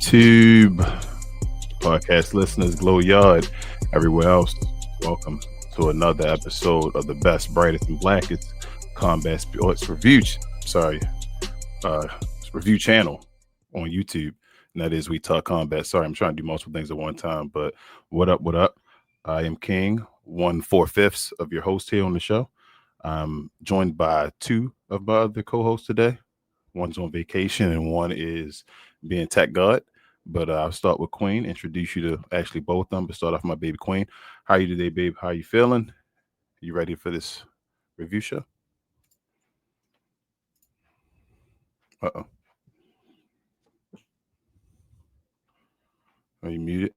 YouTube podcast listeners, Glow Yard, everywhere else. Welcome to another episode of the best, brightest, and blackest combat sports review. Review channel on YouTube, and that is We Talk Combat. Sorry, I'm trying to do multiple things at one time, but what up? What up? I am King, 1/4 of your host here on the show. I'm joined by two of my other co-hosts today. One's on vacation and one is being tech god. But I'll start with Queen, introduce you to actually both of them, but start off with my baby Queen. How are you today, babe? How are you feeling? You ready for this review show? Uh-oh. Are you muted?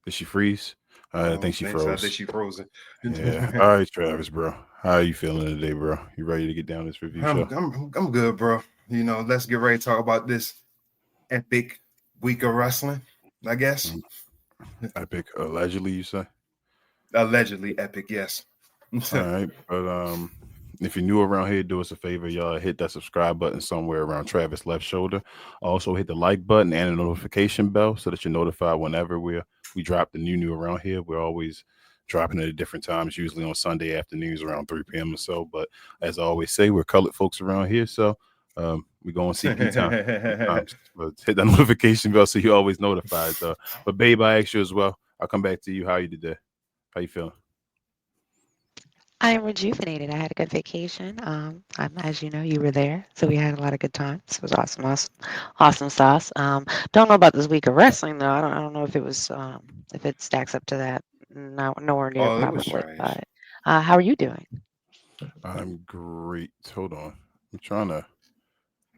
Did she freeze? I think she froze. I think she frozen. Yeah. All right, Travis, bro. How are you feeling today, bro? You ready to get down this review show? I'm good, bro. You know, let's get ready to talk about this epic week of wrestling, I guess. Epic, allegedly, you say? Allegedly epic, yes. All right, but if you're new around here, do us a favor, y'all. Hit that subscribe button somewhere around Travis' left shoulder. Also, hit the like button and the notification bell so that you're notified whenever we drop the new around here. We're always dropping it at different times, usually on Sunday afternoons around 3 p.m. or so. But as I always say, we're colored folks around here, so we go on CP time. But hit that notification bell so you're always notified. But babe, I asked you as well. I'll come back to you. How are you today? How you feeling? I am rejuvenated. I had a good vacation. As you know, you were there, so we had a lot of good times. It was awesome sauce. Don't know about this week of wrestling though. I don't know if it was if it stacks up to that. Nowhere near probably. But how are you doing? I'm great. Hold on, I'm trying to.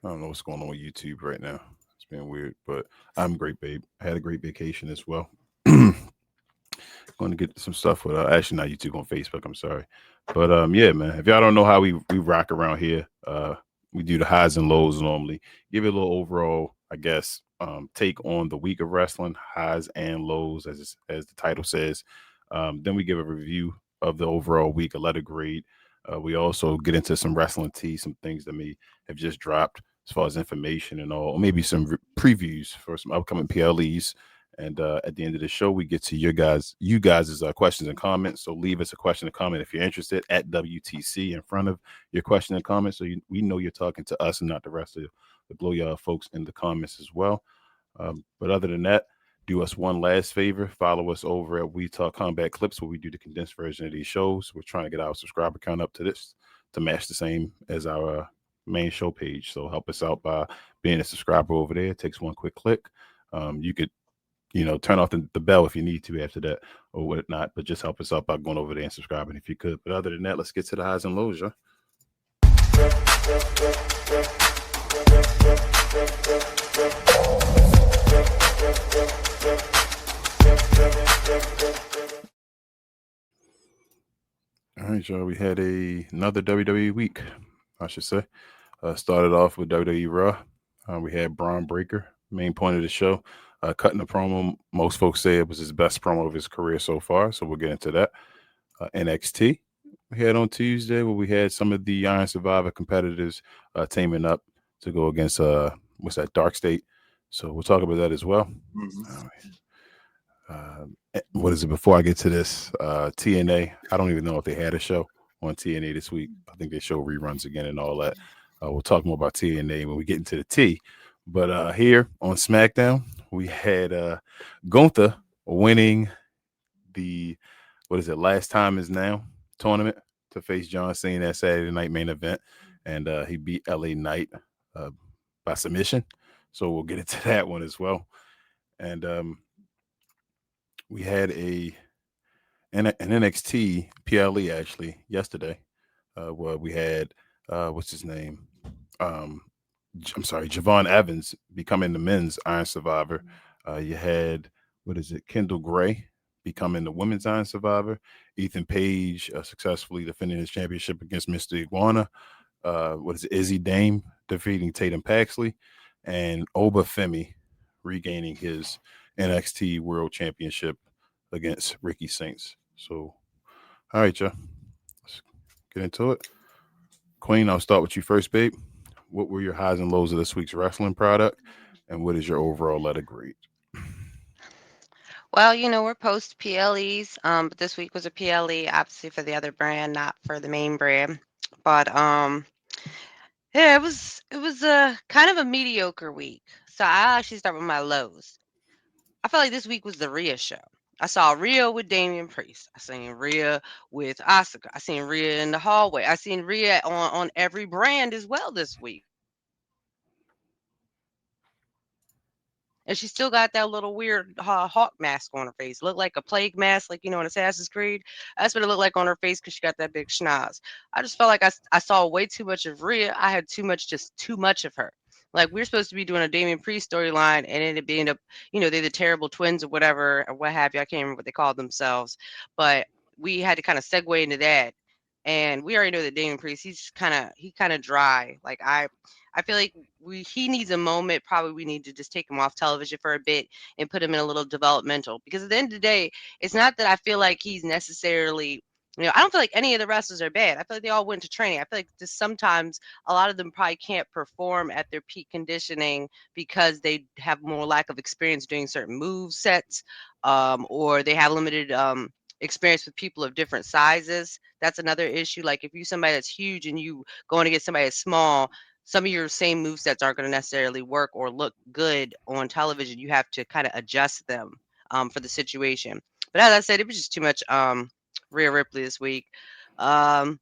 I don't know what's going on with YouTube right now. It's been weird, but I'm great, babe. I had a great vacation as well. Going to get some stuff with actually not YouTube, on Facebook. I'm sorry, but yeah, man. If y'all don't know how we rock around here, we do the highs and lows normally. Give it a little overall, I guess, take on the week of wrestling, highs and lows, as the title says. Then we give a review of the overall week, a letter grade. We also get into some wrestling tea, some things that may have just dropped as far as information and all, or maybe some previews for some upcoming PLEs. And at the end of the show, we get to you guys' questions and comments. So leave us a question and comment if you're interested at WTC in front of your question and comment, so we know you're talking to us and not the rest of the Glow Yard folks in the comments as well. But other than that, do us one last favor. Follow us over at We Talk Combat Clips, where we do the condensed version of these shows. We're trying to get our subscriber count up to this to match the same as our main show page. So help us out by being a subscriber over there. It takes one quick click. You could turn off the bell if you need to after that or whatnot, but just help us out by going over there and subscribing if you could. But other than that, let's get to the highs and lows, yeah? All right, y'all. We had another WWE week, I should say. Started off with WWE Raw. We had Braun Breaker, main point of the show. Cutting the promo, most folks say it was his best promo of his career so far, so we'll get into that. NXT we had on Tuesday, where we had some of the Iron Survivor competitors teaming up to go against Dark State. So we'll talk about that as well. What is it? Before I get to this, TNA, I don't even know if they had a show on TNA this week. I think they show reruns again and all that. We'll talk more about TNA when we get into the T. But here on SmackDown, we had Gunther winning the Last Time Is Now tournament to face John Cena at Saturday Night Main Event, and he beat LA Knight by submission. So we'll get into that one as well. And we had an NXT PLE actually yesterday, where we had what's his name? Javon Evans becoming the men's Iron Survivor. You had, Kendall Gray becoming the women's Iron Survivor. Ethan Page successfully defending his championship against Mr. Iguana. Izzy Dame defeating Tatum Paxley. And Oba Femi regaining his NXT World Championship against Ricky Saints. So, all right, y'all. Let's get into it. Queen, I'll start with you first, babe. What were your highs and lows of this week's wrestling product? And what is your overall letter grade? Well, we're post PLEs, but this week was a PLE, obviously for the other brand, not for the main brand. But yeah, it was a kind of a mediocre week. So I actually start with my lows. I felt like this week was the Rhea show. I saw Rhea with Damian Priest. I seen Rhea with Asuka. I seen Rhea in the hallway. I seen Rhea on every brand as well this week. And she still got that little weird hawk mask on her face. Looked like a plague mask, like, in Assassin's Creed. That's what it looked like on her face because she got that big schnoz. I just felt like I saw way too much of Rhea. I had just too much of her. Like, we're supposed to be doing a Damian Priest storyline, and it being they're the terrible twins or whatever, or what have you. I can't remember what they called themselves. But we had to kind of segue into that. And we already know that Damian Priest, he kind of dry. Like, I feel like he needs a moment. Probably we need to just take him off television for a bit and put him in a little developmental. Because at the end of the day, it's not that I feel like he's necessarily, I don't feel like any of the wrestlers are bad. I feel like they all went to training. I feel like just sometimes a lot of them probably can't perform at their peak conditioning because they have more lack of experience doing certain move sets, or they have limited experience with people of different sizes. That's another issue. Like, if you're somebody that's huge and you going to get somebody that's small, some of your same movesets aren't going to necessarily work or look good on television. You have to kind of adjust them for the situation. But as I said, it was just too much Rhea Ripley this week. Um,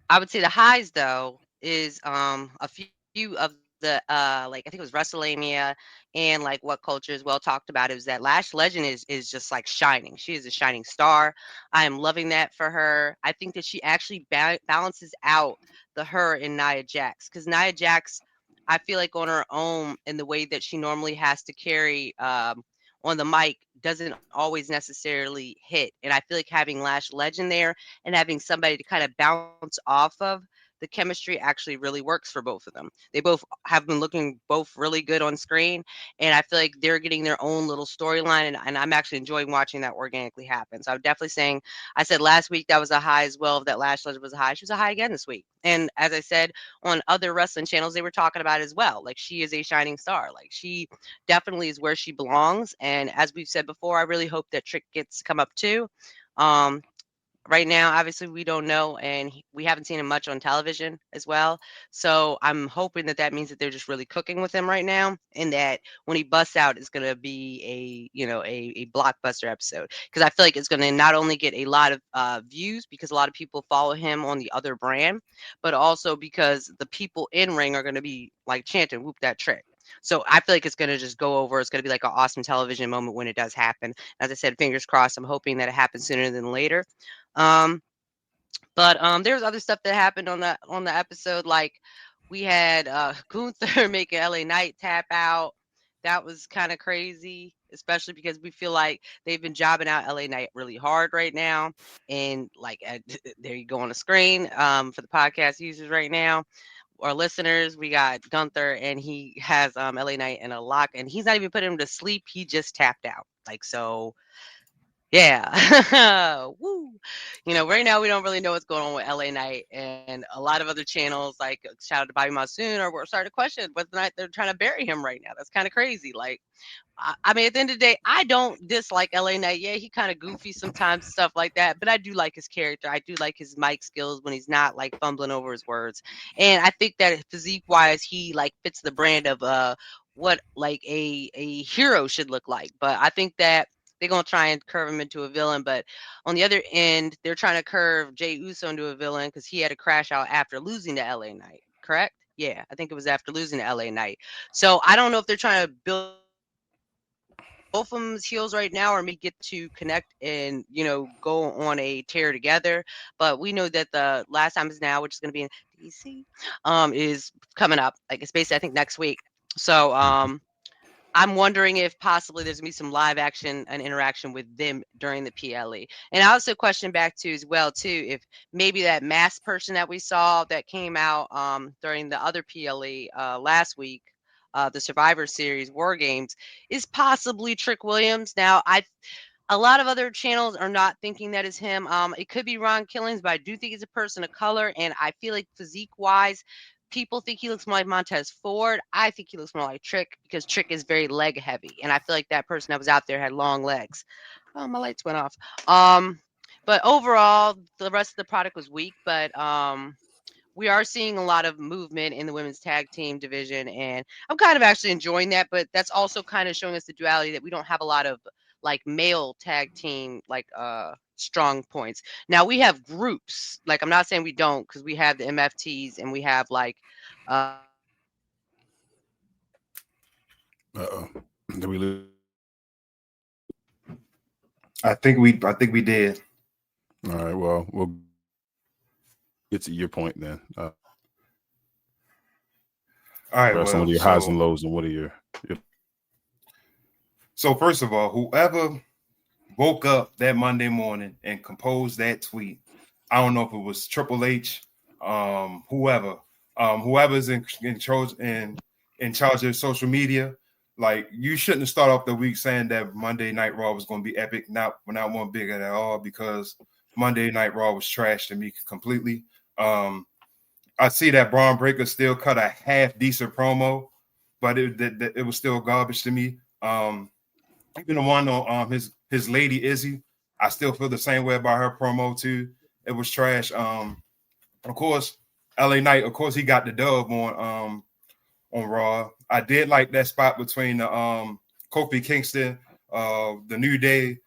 I would say the highs though is a few of the like, I think it was WrestleMania and like what culture is well talked about is that Lash Legend is just like shining. She is a shining star. I am loving that for her. I think that she actually balances out the her and Nia Jax, because Nia Jax, I feel like on her own in the way that she normally has to carry on the mic doesn't always necessarily hit. And I feel like having Lash Legend there and having somebody to kind of bounce off of, the chemistry actually really works for both of them. They both have been looking both really good on screen, and I feel like they're getting their own little storyline, and I'm actually enjoying watching that organically happen. So I'm definitely saying, I said last week that was a high as well, that Lash Legend was a high. She was a high again this week. And as I said, on other wrestling channels, they were talking about it as well. Like, she is a shining star. Like, she definitely is where she belongs. And as we've said before, I really hope that Trick gets to come up too. Um, right now, obviously, we don't know, and we haven't seen him much on television as well. So I'm hoping that that means that they're just really cooking with him right now, and that when he busts out, it's going to be a blockbuster episode. Because I feel like it's going to not only get a lot of views because a lot of people follow him on the other brand, but also because the people in ring are going to be like chanting "Whoop that Trick." So I feel like it's going to just go over. It's going to be like an awesome television moment when it does happen. As I said, fingers crossed. I'm hoping that it happens sooner than later. Um, but there's other stuff that happened on the episode. Like, we had Gunther making LA Knight tap out. That was kind of crazy, especially because we feel like they've been jobbing out LA Knight really hard right now. And like, there you go on the screen for the podcast users right now. Our listeners, we got Gunther, and he has LA Knight in a lock, and he's not even putting him to sleep. He just tapped out. Like, so yeah. Woo. Right now we don't really know what's going on with LA Knight, and a lot of other channels, like shout out to Bobby Monsoon, or we're starting to question whether or not they're trying to bury him right now. That's kind of crazy. Like, I mean, at the end of the day, I don't dislike LA Knight. Yeah, he kind of goofy sometimes, stuff like that. But I do like his character. I do like his mic skills when he's not like fumbling over his words. And I think that physique wise, he like fits the brand of what like a hero should look like. But I think that they're gonna try and curve him into a villain. But on the other end, they're trying to curve Jay Uso into a villain because he had to crash out after losing to LA Knight. Correct? Yeah, I think it was after losing to LA Knight. So I don't know if they're trying to build both of them's heels right now, or maybe get to connect and go on a tear together. But we know that the last time is now, which is going to be in DC, is coming up. Like, it's basically, I think, next week. So I'm wondering if possibly there's gonna be some live action and interaction with them during the PLE. And I also question back to as well too, if maybe that masked person that we saw that came out during the other PLE last week, the Survivor Series War Games, is possibly Trick Williams. Now, a lot of other channels are not thinking that is him. It could be Ron Killings, but I do think he's a person of color, and I feel like physique wise, people think he looks more like Montez Ford. I think he looks more like Trick because Trick is very leg heavy, and I feel like that person that was out there had long legs. Oh, my lights went off. But overall, the rest of the product was weak, but we are seeing a lot of movement in the women's tag team division, and I'm kind of actually enjoying that. But that's also kind of showing us the duality that we don't have a lot of like male tag team strong points. Now we have groups. Like I'm not saying we don't, because we have the MFTs and we have like Uh-oh. Did we lose? I think we did. All right. Well, we'll get to your point then. All right. Some of your highs and lows, and what are your... So first of all, whoever woke up that Monday morning and composed that tweet, I don't know if it was Triple H, whoever's in charge of social media. Like, you shouldn't start off the week saying that Monday Night Raw was going to be epic. Not one big at all, because Monday Night Raw was trash to me completely. I see that Braun Breaker still cut a half decent promo, but it was still garbage to me. Even the one on his lady Izzy, I still feel the same way about her promo too. It was trash. Of course, LA Knight, of course, he got the dub on Raw. I did like that spot between Kofi Kingston, the New Day,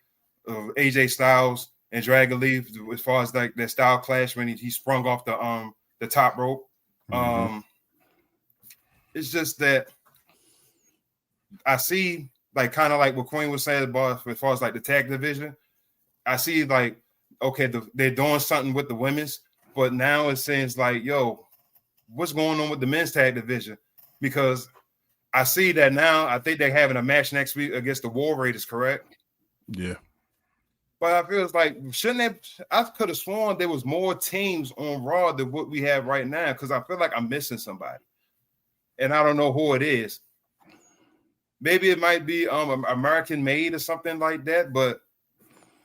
AJ Styles, and Dragon Lee, as far as like their style clash when he sprung off the top rope. It's just that I see, like, kind of like what Queen was saying about as far as like the tag division. I see like, okay, they're doing something with the women's, but now it seems like, yo, what's going on with the men's tag division? Because I see that now. I think they're having a match next week against the War Raiders, correct? Yeah. But I feel like, shouldn't they? I could have sworn there was more teams on Raw than what we have right now, because I feel like I'm missing somebody, and I don't know who it is. Maybe it might be American Made or something like that, but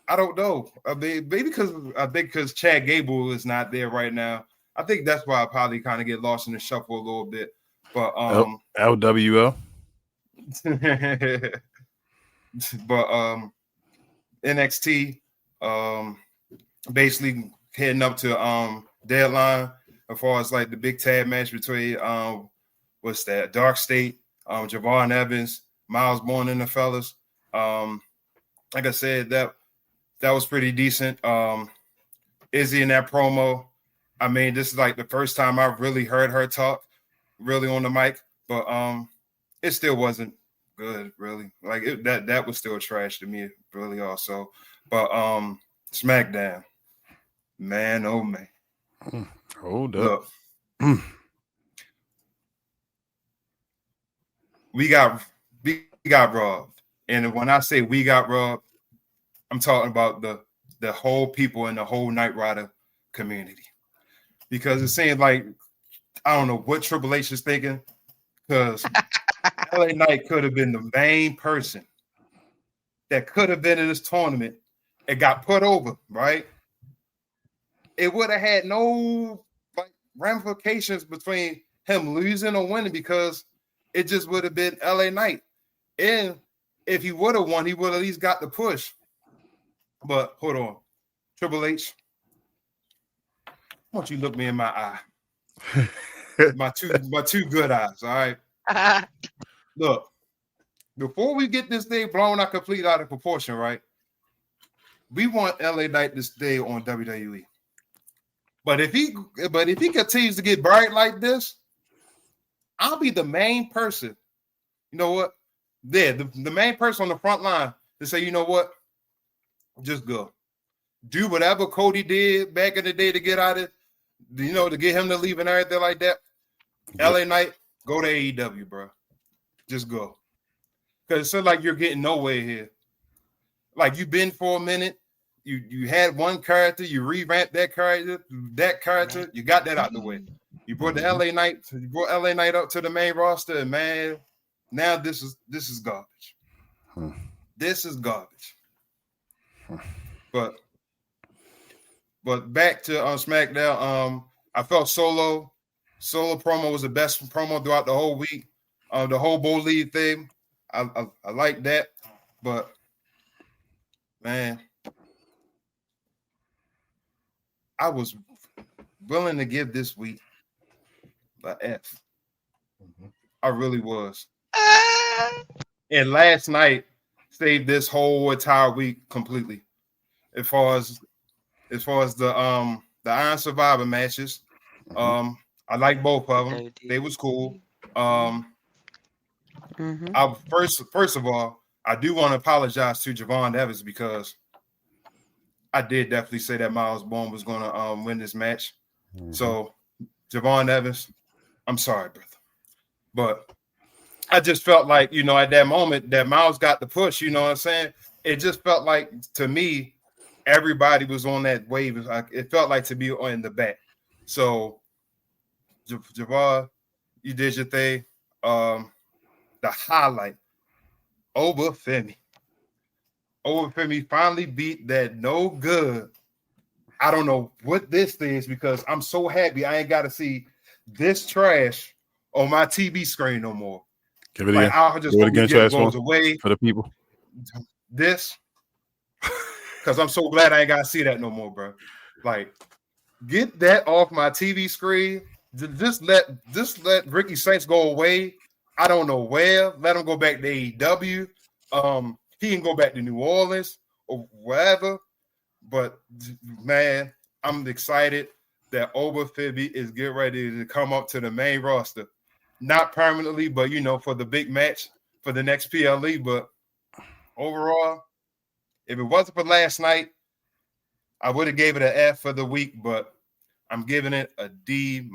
I don't know. Maybe because Chad Gable is not there right now. I think that's why I probably kind of get lost in the shuffle a little bit. But LWL. But NXT basically heading up to deadline as far as like the big tag match between what's that, Dark State, Javon Evans, Miles Bourne, and the fellas. Like I said, that was pretty decent. Izzy in that promo, I mean, this is like the first time I've really heard her talk really on the mic, but it still wasn't good, really. Like that was still trash to me, really, also. But SmackDown, man, oh man. Hold up. Look, we got robbed. And when I say we got robbed, I'm talking about the whole people in the whole Knight Rider community. Because it seems like, I don't know what Triple H is thinking, because LA Knight could have been the main person that could have been in this tournament and got put over, right? It would have had no like ramifications between him losing or winning, because it just would have been LA Knight. And if he would have won, he would have at least got the push. But hold on. Triple H, why don't you look me in my eye? my two good eyes, all right? Look, before we get this thing blown out completely out of proportion, right? We want LA Knight to stay on WWE. But if he continues to get buried like this, I'll be the main person. You know what? The main person on the front line to say, you know what? Just go. Do whatever Cody did back in the day to get out of, to get him to leave and everything like that. Yep. LA Knight, go to AEW, bro. Just go. Because it seems like you're getting nowhere here. Like, you've been for a minute. You had one character, you revamped that character, you got that out the way. You brought LA Knight up to the main roster, and man, now this is garbage. This is garbage. But back to SmackDown. I felt Solo solo promo was the best promo throughout the whole week. The whole Bull League thing, I like that. But man, I was willing to give this week a F. I really was. And last night saved this whole entire week completely. As far as the Iron Survivor matches, I like both of them. They was cool. I first of all, I do want to apologize to Javon Evans because I did definitely say that Miles Bourne was going to win this match. So, Javon Evans, I'm sorry, brother. But I just felt like, at that moment that Miles got the push, you know what I'm saying? It just felt like, to me, everybody was on that wave. It felt like to be in the back. So, Javon, you did your thing. The highlight, Oba Femi. Oba Femi finally beat that no good. I don't know what this is because I'm so happy I ain't got to see this trash on my TV screen no more. Give it again. I just hope it goes away for the people. This, because I'm so glad I ain't got to see that no more, bro. Like, get that off my TV screen. Just let Ricky Saints go away. I don't know where. Let him go back to AEW. He can go back to New Orleans or wherever. But man, I'm excited that Oba Femi is getting ready to come up to the main roster. Not permanently, but for the big match for the next PLE. But overall, if it wasn't for last night, I would have gave it an F for the week, but I'm giving it a D-.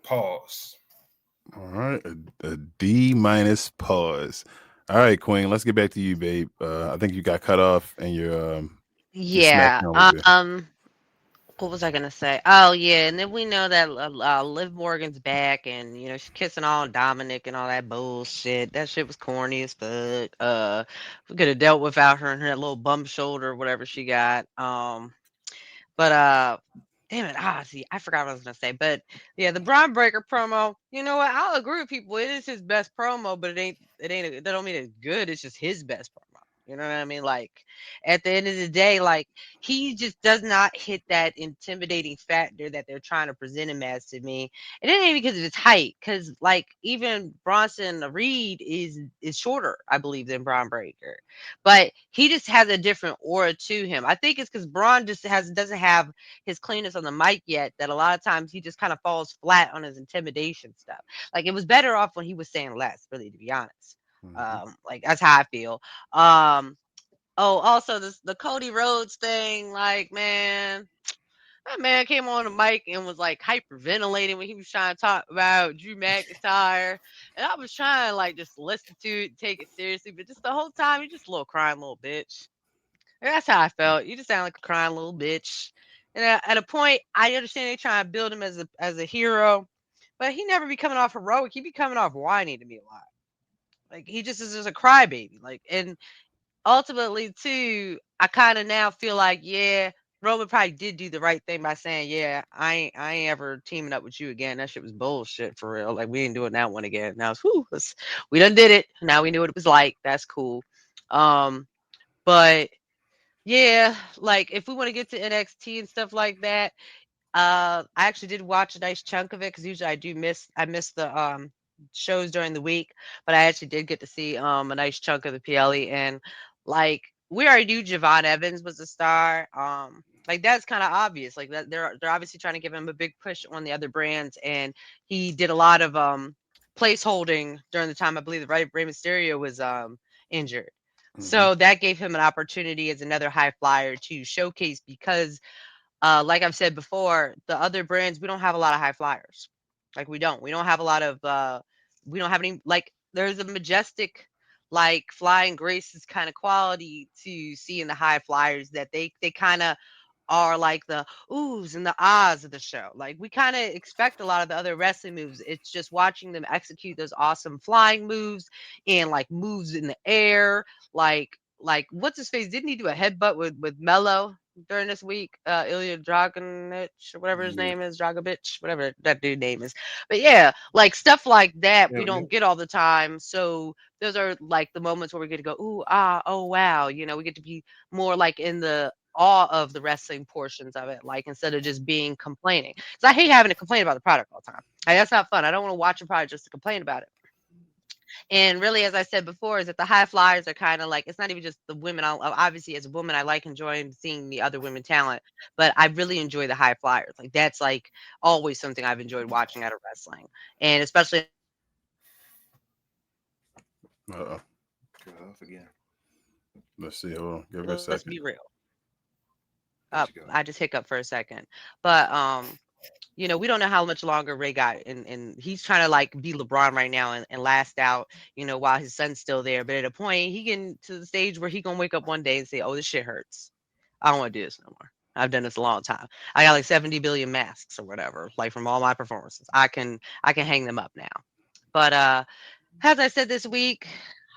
Pause. All right, a D-. Pause. All right, Queen, let's get back to you, babe. I think you got cut off and your yeah. What was I gonna say? Oh yeah, and then we know that Liv Morgan's back, and she's kissing on Dominic and all that bullshit. That shit was corny as fuck. We could have dealt without her and her little bump shoulder or whatever she got. But damn it, see, I forgot what I was gonna say. But yeah, the Braun Breaker promo. You know what? I'll agree with people. It is his best promo, but that don't mean it's good. It's just his best promo. You know what I mean? Like, at the end of the day, like, he just does not hit that intimidating factor that they're trying to present him as to me. And it ain't because of his height, because like even Bronson Reed is shorter, I believe, than Braun Breaker. But he just has a different aura to him. I think it's because Braun just doesn't have his cleanness on the mic yet, that a lot of times he just kind of falls flat on his intimidation stuff. Like, it was better off when he was saying less, really, to be honest. Like, that's how I feel. Also the Cody Rhodes thing, like, man, that man came on the mic and was like hyperventilating when he was trying to talk about Drew McIntyre, and I was trying to like just listen to it, take it seriously, but just the whole time you just a little crying little bitch. And that's how I felt. You just sound like a crying little bitch. And at a point, I understand they trying to build him as a hero, but he never be coming off heroic. He be coming off whiny to me a lot. Like, he just is just a crybaby. Like, and ultimately, too, I kind of now feel like, yeah, Roman probably did do the right thing by saying, yeah, I ain't ever teaming up with you again. That shit was bullshit for real. Like, we ain't doing that one again. Now we done did it. Now we knew what it was like. That's cool. But yeah, like, if we want to get to NXT and stuff like that, I actually did watch a nice chunk of it because usually I miss the shows during the week, but I actually did get to see a nice chunk of the PLE, and like, we already knew Javon Evans was a star. Like, that's kind of obvious. Like, that they're obviously trying to give him a big push on the other brands, and he did a lot of place holding during the time I believe Rey Mysterio was injured. So that gave him an opportunity as another high flyer to showcase, because like I've said before, the other brands, we don't have a lot of high flyers. Like, we don't have a lot of we don't have any, like, there's a majestic, like, flying graces kind of quality to see in the high flyers, that they kind of are like the oohs and the ahs of the show. Like, we kind of expect a lot of the other wrestling moves. It's just watching them execute those awesome flying moves and like moves in the air. Like what's his face? Didn't he do a headbutt with Mello? during this week. Ilya Dragunich or whatever his Yeah. name is, Dragovich, whatever that dude name is. But yeah, like stuff like that we Hell yeah. don't get all the time. So those are like the moments where we get to go, ooh, ah, oh wow. You know, we get to be more like in the awe of the wrestling portions of it, like instead of just being complaining. Because I hate having to complain about the product all the time. Like, that's not fun. I don't want to watch a product just to complain about it. And really, as I said before, is that the high flyers are kind of like it's not even just the women. Obviously, as a woman, I like enjoying seeing the other women talent, but I really enjoy the high flyers. Like that's like always something I've enjoyed watching out of wrestling, and especially Uh-oh. Cut off again. Let's see. Hold on. Give her a let's second. be real. There she go. I just hiccup for a second, but you know, we don't know how much longer Ray got, and he's trying to like be LeBron right now and last out, you know, while his son's still there. But at a point, he getting to the stage where he gonna wake up one day and say, "Oh, this shit hurts. I don't want to do this no more. I've done this a long time. I got like 70 billion masks or whatever, like from all my performances. I can hang them up now." But as I said this week,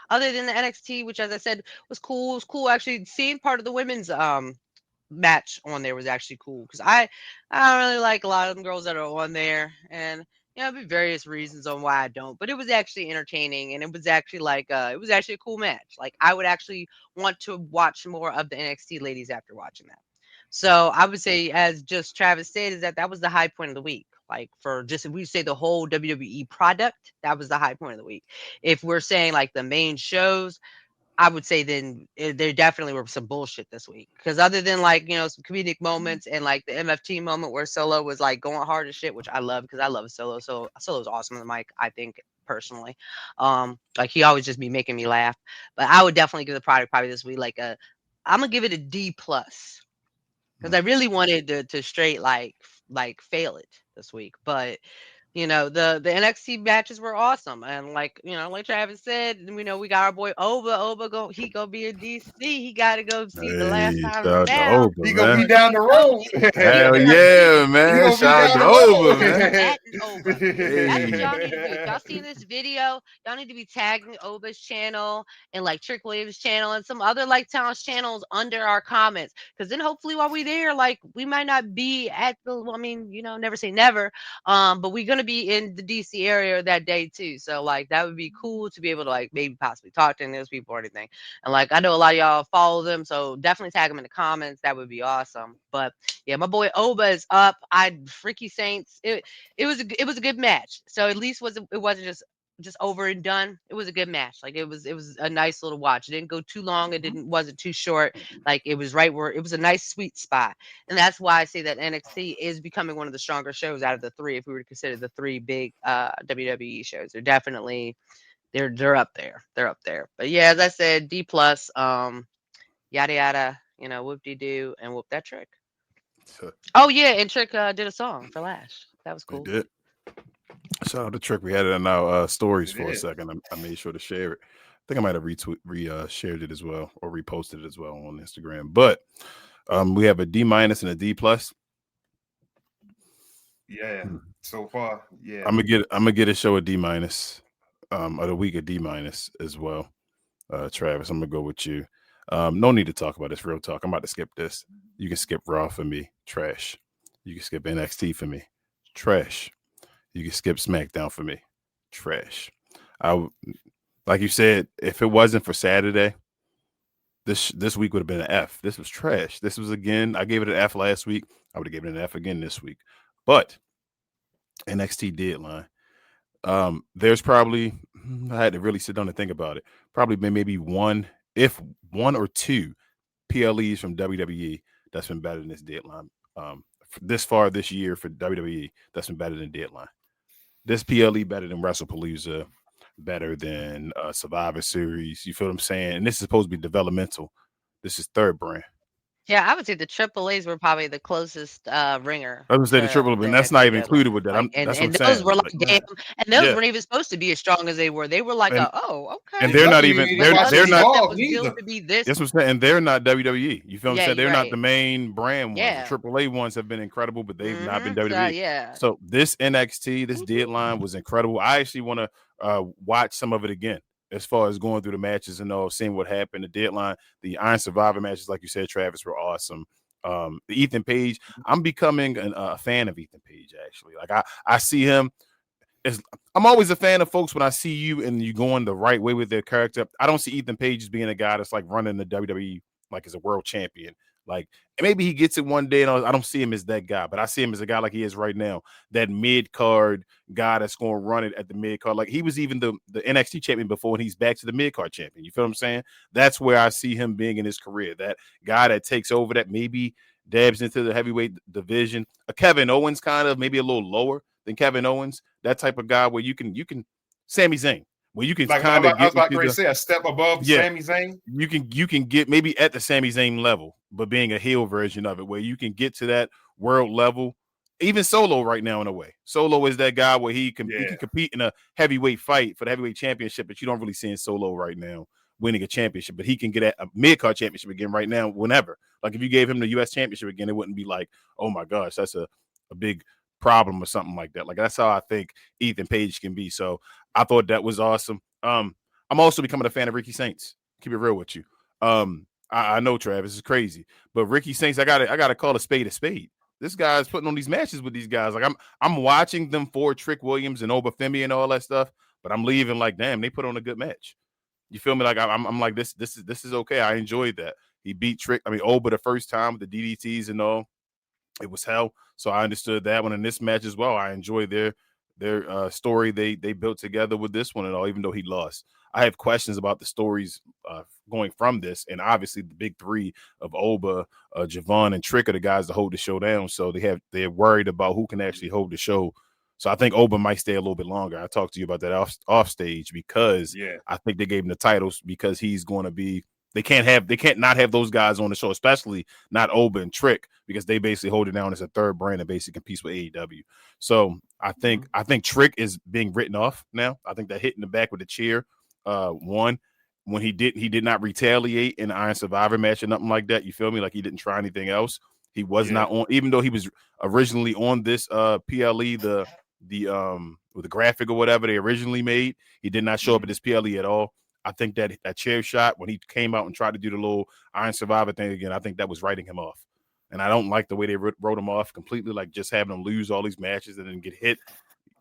other than the NXT, which as I said was cool, actually seeing part of the women's match on there was actually cool because I don't really like a lot of them girls that are on there, and you know, various reasons on why I don't. But it was actually entertaining, and it was actually like it was actually a cool match. Like I would actually want to watch more of the NXT ladies after watching that. So I would say, as just Travis said, is that that was the high point of the week. Like for just if we say the whole WWE product, that was the high point of the week. If we're saying like the main shows, I would say then there definitely were some bullshit this week because other than like you know some comedic moments and like the MFT moment where Solo was like going hard as shit, which I love because I love Solo. So Solo's awesome on the mic, I think personally. Like he always just be making me laugh. But I would definitely give the product probably this week like a I'm gonna give it a D plus because I really wanted to straight like fail it this week, but you know, the NXT matches were awesome. And like, you know, like Travis said, we know we got our boy Oba. He gonna be in DC. He gotta go see the last Hey, time shout out to around. Oba, He gonna be man. down the Oh, road. Hell he yeah, He man. gonna be Shout out down to the Oba, road. man. at Oba. That's what Hey. y'all need to do. If y'all seen this video, y'all need to be tagging Oba's channel and like Trick Williams' channel and some other like talents channels under our comments. Because then hopefully while we there, like we might not be at the well, I mean, you know, never say never. But we're gonna be in the DC area that day too. So like that would be cool to be able to like maybe possibly talk to those people or anything. And like I know a lot of y'all follow them, so definitely tag them in the comments. That would be awesome. But yeah, my boy Oba is up. Freaky Saints. It was a good match. So at least it wasn't just over and done. It was a good match. Like it was a nice little watch. It didn't go too long. It didn't wasn't too short. Like it was right where it was a nice sweet spot. And that's why I say that NXT is becoming one of the stronger shows out of the three. If we were to consider the three big WWE shows, they're definitely they're up there. They're up there. But yeah, as I said, D plus. Yada yada. You know, whoop de doo and whoop that trick. Oh yeah, and Trick did a song for Lash. That was We cool. did. Shout out to Trick. We had it in our stories We for a did. second. I made sure to share it. I think I might have shared it as well or reposted it as well on Instagram. But we have a D minus and a D plus. Yeah. So far, yeah. I'm gonna get a show a D minus. Of the week a D minus as well. Travis, I'm gonna go with you. No need to talk about this. Real talk. I'm about to skip this. You can skip Raw for me. Trash. You can skip NXT for me. Trash. You can skip SmackDown for me. Trash. Like you said, if it wasn't for Saturday, this week would have been an F. This was trash. This was again. I gave it an F last week. I would have given it an F again this week. But NXT deadline. There's probably I had to really sit down and think about it. Probably been maybe one or two PLEs from WWE that's been better than this deadline. This far this year for WWE, that's been better than deadline. This PLE better than WrestlePalooza, better than Survivor Series. You feel what I'm saying? And this is supposed to be developmental. This is third brand. Yeah, I would say the AAAs were probably the closest ringer I was gonna say the to triple, the but that's not NXT even deadline. included with that. Like, That's what I'm and those saying. were like Like, damn, and those yeah, weren't even supposed to be as strong as they were. They were like and okay. and they're not Exactly. even They they're wasn't they're not. Stuff that involved was billed neither. to be this. That's what I'm saying. And they're not WWE. You feel what I'm Yeah, saying? you're They're not right. the main brand ones. Yeah. The AAA ones have been incredible, but they've not been So WWE. yeah. So this NXT, this deadline was incredible. I actually want to watch some of it again as far as going through the matches and all, seeing what happened. The deadline, the Iron Survivor matches, like you said, Travis, were awesome. Ethan Page, I'm becoming a fan of Ethan Page, actually. Like I see him. I'm always a fan of folks when I see you and you going the right way with their character. I don't see Ethan Page as being a guy that's like running the WWE like as a world champion. Like maybe he gets it one day, and I don't see him as that guy, but I see him as a guy like he is right now, that mid card guy that's going to run it at the mid card. Like he was even the NXT champion before, and he's back to the mid card champion. You feel what I'm saying? That's where I see him being in his career. That guy that takes over, that maybe dabs into the heavyweight division. A Kevin Owens kind of, maybe a little lower than Kevin Owens. That type of guy where you can Sami Zayn, where you can Like kind of I was about to say a step above Sami Zayn. You can get maybe at the Sami Zayn level, but being a heel version of it, where you can get to that world level. Even Solo right now in a way. Solo is that guy where he can compete in a heavyweight fight for the heavyweight championship, but you don't really see in Solo right now winning a championship, but he can get at a mid-card championship again right now whenever. Like if you gave him the U.S. championship again, it wouldn't be like, oh my gosh, that's a big problem or something like that. Like that's how I think Ethan Page can be. So I thought that was awesome. I'm also becoming a fan of Ricky Saints. Keep it real with you. I know Travis is crazy, but Ricky Saints, I gotta call a spade a spade. This guy's putting on these matches with these guys. Like I'm watching them for Trick Williams and Oba Femi and all that stuff, but I'm leaving like, damn, they put on a good match. You feel me? Like I'm like this is okay. I enjoyed that. He beat Trick. I mean Oba the first time with the DDTs and all. It was hell. So I understood that one in this match as well. I enjoyed their story they built together with this one and all, even though he lost. I have questions about the stories going from this, and obviously the big three of Oba, Javon, and Trick are the guys that hold the show down. So they're worried about who can actually hold the show. So I think Oba might stay a little bit longer. I talked to you about that off stage because I think they gave him the titles because he's going to be. They can't not have those guys on the show, especially not Oba and Trick, because they basically hold it down as a third brand and basically competes with AEW. So I think Trick is being written off now. I think that hit in the back with the chair. One, when he did not retaliate in the Iron Survivor match or nothing like that. You feel me? Like he didn't try anything else. He was not on, even though he was originally on this PLE, the with the graphic or whatever they originally made. He did not show up at this PLE at all. I think that chair shot when he came out and tried to do the little Iron Survivor thing again, I think that was writing him off. And I don't like the way they wrote him off completely, like just having him lose all these matches and then get hit.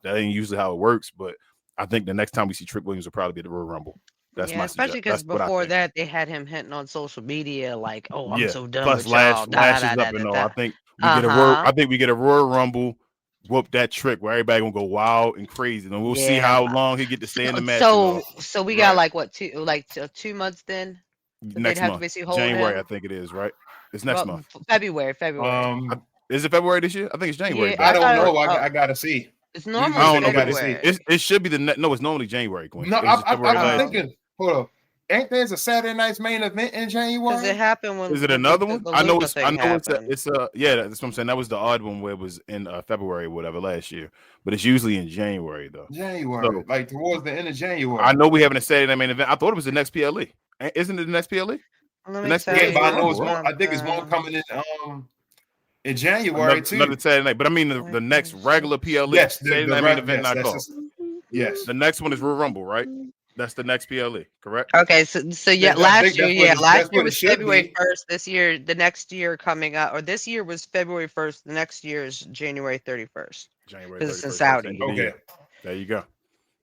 That ain't usually how it works, but I think the next time we see Trick Williams will probably be the Royal Rumble. That's my especially because before that they had him hinting on social media like, "Oh, I'm so done plus with y'all." Lashes up and all. I think we get a Royal. I think we get a Royal Rumble. Whoop that Trick where everybody gonna go wild and crazy, and we'll see how long he get to stay in the match. So we got like what 2 months then? Next month, January, I think it is, right? It's next month. February. Is it February this year? I think it's January. I don't know. I gotta see. It's normally I don't know. It should be no. It's normally January. Quinn. No, I'm thinking. Hold on. Ain't there's a Saturday night's main event in January? Does it happen when? Is it another one? I know it's yeah. That's what I'm saying. That was the odd one where it was in February or whatever last year, but it's usually in January though. January, like towards the end of January. I know we having a Saturday night main event. I thought it was the next PLE. Isn't it the next PLE? The next PLE, but I know it's one. I think it's one coming in January too. Another Saturday night, but I mean the next regular PLE. Yes, Saturday night main event not called. Yes, the next one is Royal Rumble, right? That's the next PLE, correct? Okay, so last year was February 1st. This year, the next year coming up, or this year was February 1st. The next year is January 31st. January 31st. It's in Saudi. Okay, there you go.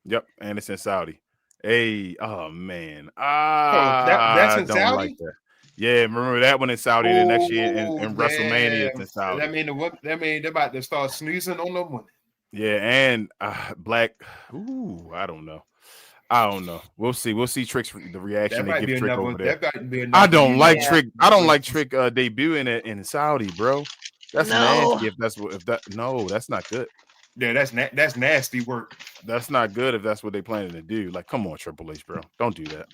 Yep, and it's in Saudi. Hey, oh man, that's in Saudi. Like that. Yeah, remember that one in Saudi the next year in WrestleMania in Saudi. That mean they're about to start sneezing on them one. Yeah, and Black. Ooh, I don't know. We'll see. We'll see Trick's the reaction they give Trick over there. I don't like Trick. I don't like Trick debuting in Saudi, bro. That's nasty. That's not good. Yeah, that's nasty work. That's not good if that's what they planning to do. Like, come on, Triple H, bro. Don't do that.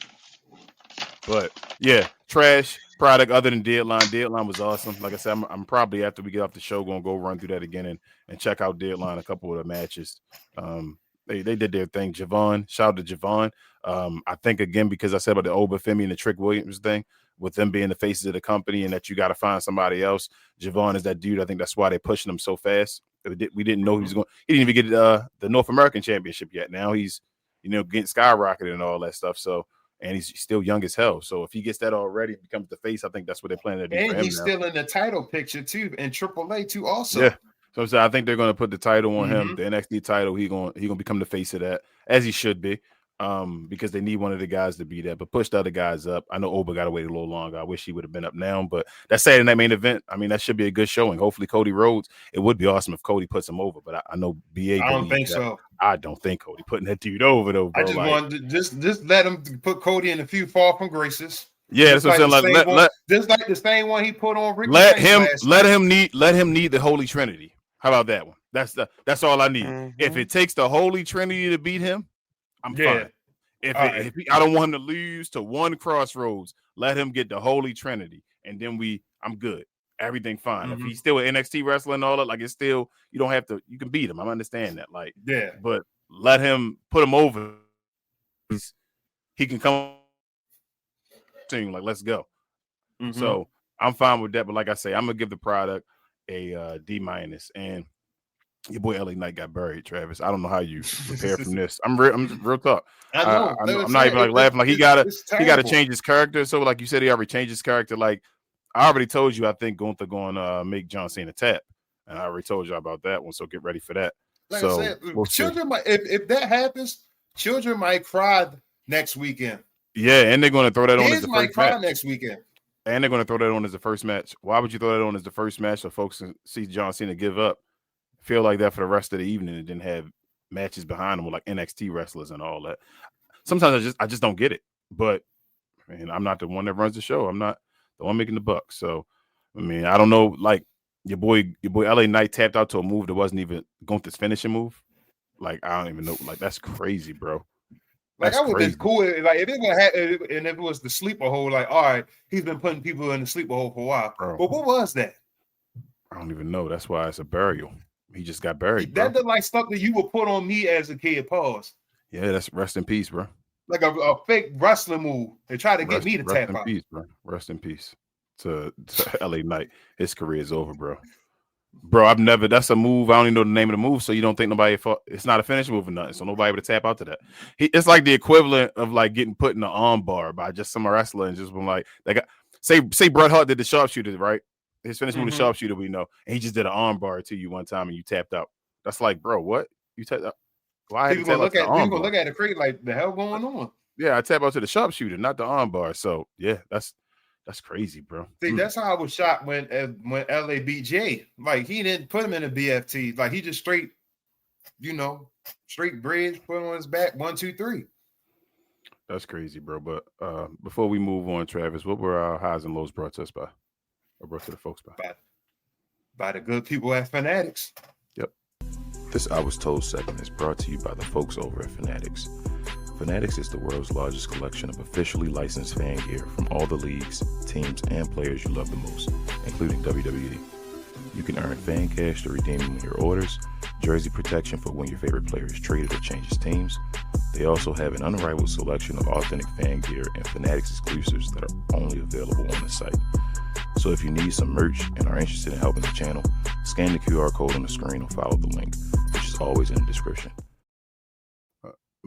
But yeah, trash product other than Deadline. Deadline was awesome. Like I said, I'm probably after we get off the show gonna go run through that again and check out Deadline, a couple of the matches. They did their thing. Javon, shout out to Javon. I think again because I said about the Oba Femi and the Trick Williams thing, with them being the faces of the company and that you got to find somebody else. Javon is that dude. I think that's why they're pushing him so fast. We didn't know he was going. He didn't even get the North American Championship yet. Now he's getting skyrocketed and all that stuff. So and he's still young as hell. So if he gets that already, becomes the face, I think that's what they're planning to do. And for him he's now. still in the title picture too, in AAA too. Also, Yeah. So I think they're going to put the title on him, the NXT title. He going to become the face of that, as he should be, because they need one of the guys to be there. But push the other guys up. I know Oba got to wait a little longer. I wish he would have been up now, but that's Saturday night main event. I mean, that should be a good showing. Hopefully, Cody Rhodes. It would be awesome if Cody puts him over, but I know BA. I don't think so. I don't think Cody putting that dude over though, bro. I just wanted to just let him put Cody in a few fall from graces. Yeah, that's what I'm saying. Just like the same one he put on Ricky. Let him need the Holy Trinity. How about that one? That's all I need. If it takes the Holy Trinity to beat him, I'm fine. I don't want him to lose to one Crossroads, let him get the Holy Trinity, and then I'm good. Everything fine. If he's still an NXT wrestler and all that, like it's still, you don't have to, you can beat him. I understand that. Like, yeah, but let him put him over. He can come team, like, let's go. So I'm fine with that. But like I say, I'm gonna give the product a D-. And your boy LA Knight got buried, Travis. I don't know how you prepare from this. I'm real talk. I'm not even like laughing. Like he gotta change his character. So like you said, he already changed his character. Like I already told you, I think Gunther going to make John Cena tap, and I already told you about that one. So get ready for that. Like so I said, children might, if that happens, children might cry next weekend. Yeah, and they're going to throw that on as the might first cry match next weekend. And they're going to throw that on as the first match. Why would you throw that on as the first match so folks can see John Cena give up? Feel like that for the rest of the evening and then have matches behind them with like NXT wrestlers and all that. Sometimes I just don't get it. But I mean, I'm not the one that runs the show. I'm not the one making the bucks. So I mean, I don't know. Like your boy LA Knight tapped out to a move that wasn't even Gunther's finishing move. Like I don't even know. Like that's crazy, bro. Like I would be cool. Like if it gonna happen, and if it was the sleeper hole, like all right, he's been putting people in the sleeper hole for a while. Bro. But what was that? I don't even know. That's why it's a burial. He just got buried. That looked like stuff that you would put on me as a kid. Pause. Yeah, that's rest in peace, bro. Like a fake wrestling move. They try to get me to tap out. Rest in peace, bro. Rest in peace to LA Knight. His career is over, bro. Bro, that's a move. I don't even know the name of the move, so you don't think nobody it's not a finish move or nothing, so nobody would tap out to that. It's like the equivalent of like getting put in the arm bar by just some wrestler and just been like, say Bret Hart did the sharpshooter, right? His finish move, the sharpshooter, we know, and he just did an arm bar to you one time and you tapped out. That's like, bro, what? You tapped out? Why? People gonna look at it crazy, like the hell going on? Yeah, I tap out to the sharpshooter, not the arm bar. So yeah, that's crazy, bro. See, that's how I was shocked when LA beat Jay. Like he didn't put him in a BFT. Like he just straight bridge, put him on his back. 1, 2, 3. That's crazy, bro. But before we move on, Travis, what were our highs and lows brought to us by? Or brought to the folks by the good people at Fanatics. Yep. This I Was Told segment is brought to you by the folks over at Fanatics. Fanatics is the world's largest collection of officially licensed fan gear from all the leagues, teams, and players you love the most, including WWE. You can earn fan cash to redeem them in your orders, jersey protection for when your favorite player is traded or changes teams. They also have an unrivaled selection of authentic fan gear and Fanatics exclusives that are only available on the site. So if you need some merch and are interested in helping the channel, scan the QR code on the screen or follow the link, which is always in the description.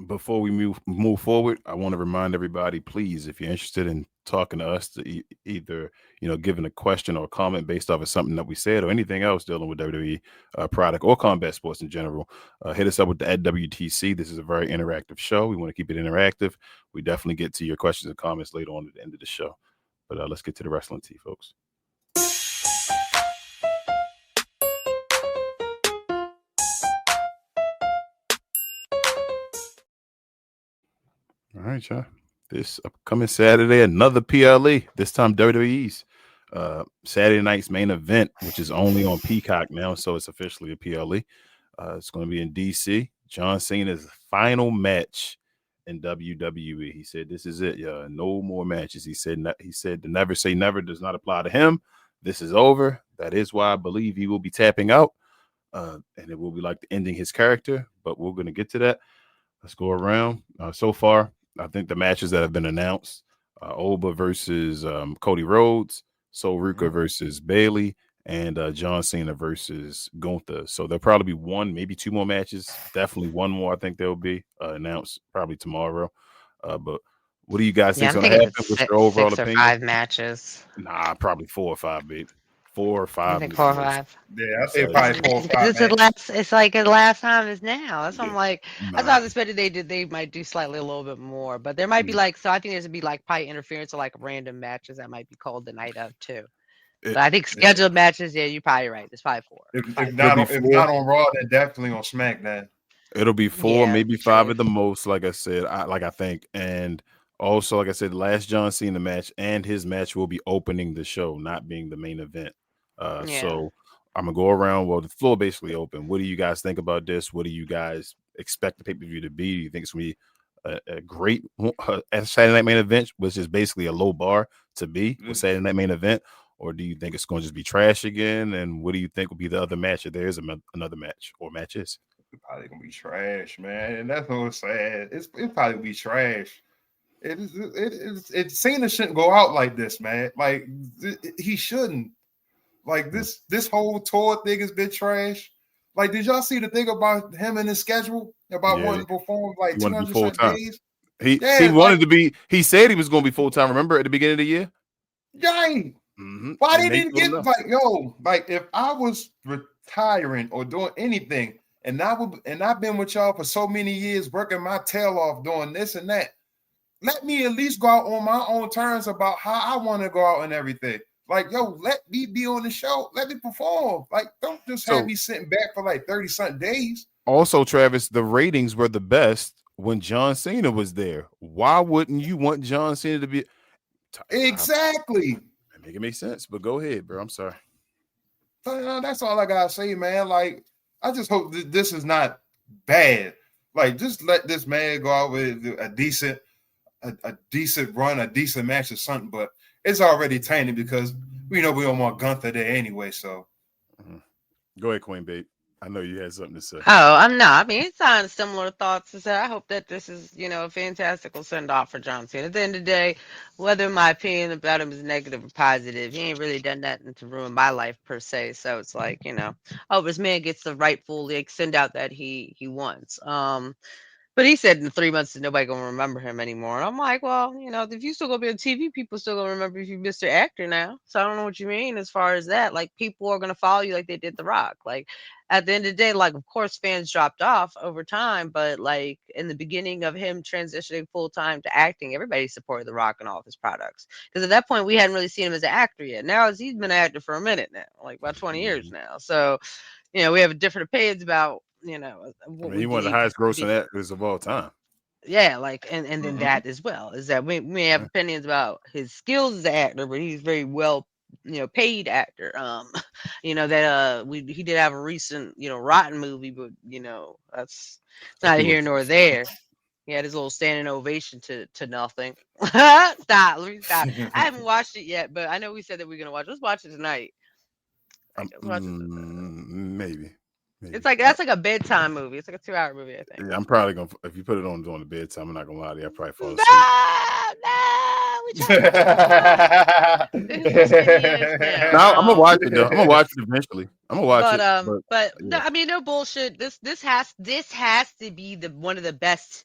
Before we move forward, I want to remind everybody, please, if you're interested in talking to us, to either giving a question or a comment based off of something that we said or anything else dealing with WWE product or combat sports in general, hit us up with the @WTC. This is a very interactive show. We want to keep it interactive. We definitely get to your questions and comments later on at the end of the show. But let's get to the wrestling tea, folks. All right, y'all. This upcoming Saturday, another PLE, this time WWE's Saturday night's main event, which is only on Peacock now, so it's officially a PLE. It's going to be in DC. John Cena's final match in WWE. He said, "This is it, y'all. No more matches." He said, "The never say never does not apply to him. This is over. That is why I believe he will be tapping out, and it will be like ending his character. But we're going to get to that. Let's go around. So far, I think the matches that have been announced: Oba versus Cody Rhodes, Sol Ruka versus Bailey, and John Cena versus Gunther. So there'll probably be one, maybe two more matches. Definitely one more. I think there'll be announced probably tomorrow. But What do you guys Yeah, think's I'm gonna thinking happen? it's What's your overall six or opinion? 5 matches. Nah, probably 4 or 5, babe. 4 or 5 You think would be the 4 or most. 5? Yeah, I I'm think sad to probably see. 4 or 5 Because it's the matches. last. It's like the last time is now. That's what Yeah, I'm like. I nah. thought expected they might do slightly a little bit more, but there might be Mm. like. So I think there's gonna be like probably interference or like random matches that might be called the night of too. It, But I think Yeah. scheduled matches. Yeah, you're probably right. It's probably four. If Probably it'll be if 4. not on Raw, then definitely on SmackDown. It'll be 4, Yeah, maybe 5 true. at the most. Like I said, I think, and also like I said, last John Cena match and his match will be opening the show, not being the main event. Yeah. So I'm gonna go around. Well, the floor basically open. What do you guys think about this? What do you guys expect the pay per view to be? Do you think it's gonna be a great Saturday Night Main Event, which is basically a low bar to be with Saturday Night Main Event, or do you think it's going to just be trash again? And what do you think will be the other match if there is another match or matches? It's probably gonna be trash, man. And that's what's sad. It's probably gonna be trash. Cena shouldn't go out like this, man. Like he shouldn't. Like this whole tour thing has been trash. Like, did y'all see the thing about him and his schedule about Yeah, wanting to perform like he wanted to be 200 full some time. days? He Yeah, wanted like, to be. He said he was going to be full time. Remember at the beginning of the year? dang. Mm-hmm. Why And they they didn't told him get no. like, yo, like if I was retiring or doing anything, and I've been with y'all for so many years, working my tail off doing this and that. Let me at least go out on my own terms about how I want to go out and everything. Like, yo, let me be on the show. Let me perform. Like, don't just have So me sitting back for like 30-something days. also, Travis, the ratings were the best when John Cena was there. Why wouldn't you want John Cena to be? Exactly. Make it make sense. But go ahead, bro. I'm sorry. That's all I gotta say, man. Like, I just hope that this is not bad. Like, just let this man go out with a decent run, a decent match or something. But it's already tainted because we know we don't want Gunther there anyway. So Go ahead, Queen Babe. I know you had something to say. Oh, I'm not. I mean, it's on similar thoughts. To say, I hope that this is, a fantastical send off for John Cena. At the end of the day, whether my opinion about him is negative or positive, he ain't really done nothing to ruin my life per se. So it's like, oh, this man gets the rightful send out that he wants. But he said in 3 months that nobody gonna remember him anymore. And I'm like, well, if you still gonna be on TV, people still gonna remember if you Mr. Actor now. So I don't know what you mean as far as that. Like people are gonna follow you like they did The Rock. Like at the end of the day, like of course fans dropped off over time, but like in the beginning of him transitioning full time to acting, everybody supported The Rock and all of his products. Because at that point we hadn't really seen him as an actor yet. Now he's been an actor for a minute now, like about 20 years now. So, we have different opinions about what He we one of the believe highest to be. grossing actors of all time. Yeah, like and then that as well is that we may have opinions about his skills as an actor, but he's very well paid actor. That he did have a recent Rotten movie, but that's it's That not could here look. nor there. He had his little standing ovation to nothing. Stop, let me stop. I haven't watched it yet, but I know we said that we're gonna watch. Let's watch it tonight. Let's watch it tonight. Maybe. It's like that's like a bedtime movie. It's like a 2-hour movie, I think. Yeah, I'm probably gonna. If you put it on during the bedtime, I'm not gonna lie to you. I probably fall No, asleep. we trying to his videos now. No, I'm gonna watch it though. I'm gonna watch it eventually. I'm gonna watch But it. but no, yeah. I mean no bullshit. This has to be the one of the best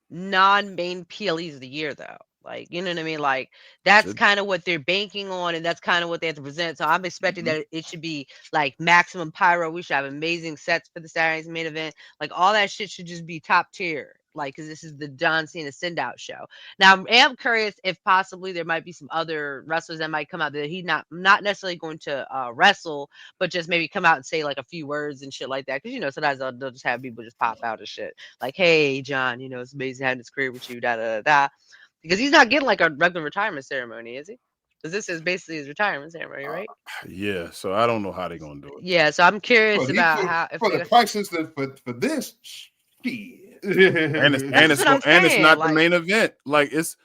non-main PLEs of the year though. Like, you know what I mean? Like that's Should. kind of what they're banking on and that's kind of what they have to present. So I'm expecting that it should be like maximum pyro. We should have amazing sets for the Saturday's main event. Like all that shit should just be top tier. Like, because this is the John Cena send out show. Now, I am curious if possibly there might be some other wrestlers that might come out that he's not necessarily going to wrestle, but just maybe come out and say like a few words and shit like that. Because sometimes they'll just have people just pop out and shit. Like, hey, John, it's amazing having this career with you. Da da da. Because he's not getting like a regular retirement ceremony, is he? Because this is basically his retirement ceremony, right? Yeah. So I don't know how they're gonna do it. Yeah. So I'm curious about how for the prices for this. Shit. And That's what I'm saying. It's not the main event. Like it's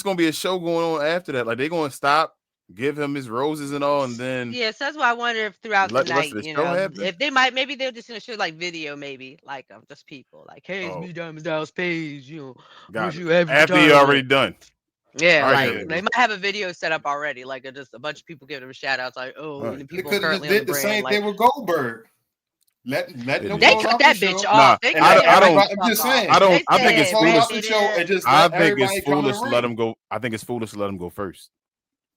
gonna be a show going on after that. Like they're gonna stop, give him his roses and all, and then so that's why I wonder if throughout the let the rest night, of the show happen. if they maybe they're just gonna show like video, maybe like of just people, like, hey, it's me, Diamond Dallas Page, got wish it. you every After you already done. Yeah, Right, like they might have a video set up already, like just a bunch of people giving him shout outs, like, oh, and the They people could have currently did on the the same brand, thing with Goldberg. let them They go cut off that the bitch show. off. They And cut let I don't- everybody, I'm just saying. I don't. They I think said, it's Go foolish. off the show and just I let think everybody it's come in foolish the to let ring. them go. I think it's foolish to let them go first.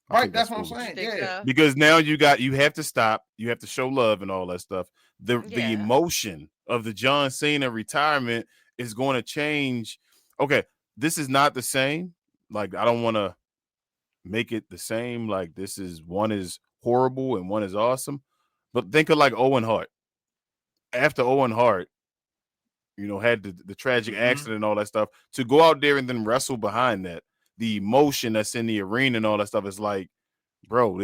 I Right, think that's what I'm foolish. saying. think Yeah. so? Because now you have to stop. You have to show love and all that stuff. The Yeah. emotion of the John Cena retirement is going to change. Okay, this is not the same. Like, I don't want to make it the same. Like, this is one is horrible and one is awesome. But think of like Owen Hart. After Owen Hart, had the tragic accident and all that stuff, to go out there and then wrestle behind that, the emotion that's in the arena and all that stuff is like, bro,